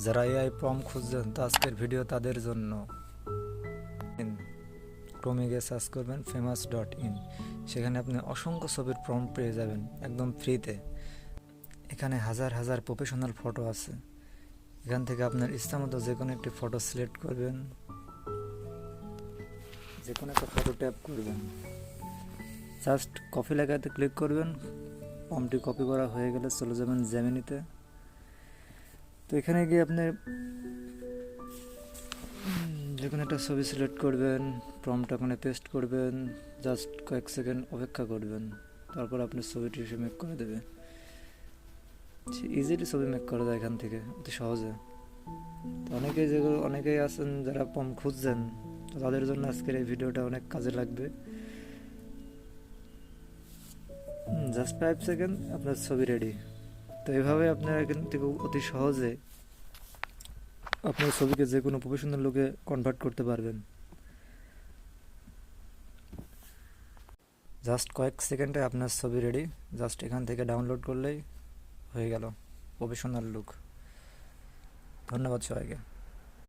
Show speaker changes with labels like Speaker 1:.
Speaker 1: যারা AI prompt খুঁজছেন তো আজকের ভিডিও তাদের জন্য। ক্রোমে গিয়ে সার্চ করবেন famous.in, সেখানে আপনি অসংখ্য ছবির প্রম্পট পেয়ে যাবেন একদম ফ্রিতে। এখানে হাজার হাজার প্রফেশনাল ফটো আছে। এখান থেকে আপনার ইচ্ছামতো যে কোনো একটি ফটো সিলেক্ট করবেন, যে কোনো একটা ফটো ট্যাপ করবেন, জাস্ট কপি লেখাতে ক্লিক করবেন। প্রম্পটটি কপি করা হয়ে গেলে চলে যাবেন জেমিনিতে। তো এখানে গিয়ে আপনি যে কোনো একটা ছবি সিলেক্ট করবেন, প্রম্পটটা ওখানে পেস্ট করবেন, জাস্ট কয়েক সেকেন্ড অপেক্ষা করবেন, তারপর আপনার ছবিটি সে মেক করে দেবে। ইজিলি ছবি মেক করা যায় এখান থেকে অতি সহজে। তো অনেকেই আছেন যারা প্রম্পট খুঁজছেন, তো তাদের জন্য আজকের এই ভিডিওটা অনেক কাজে লাগবে। জাস্ট 5 সেকেন্ড আপনার ছবি রেডি। তো এইভাবে আপনারা এখান থেকে অতি সহজে আপনার ছবিকে যে কোনো প্রফেশনাল লুকে কনভার্ট করতে পারবেন। জাস্ট কয়েক সেকেন্ডে আপনার ছবি রেডি। জাস্ট এখান থেকে ডাউনলোড করলেই হয়ে গেল প্রফেশনাল লুক। ধন্যবাদ সবাইকে।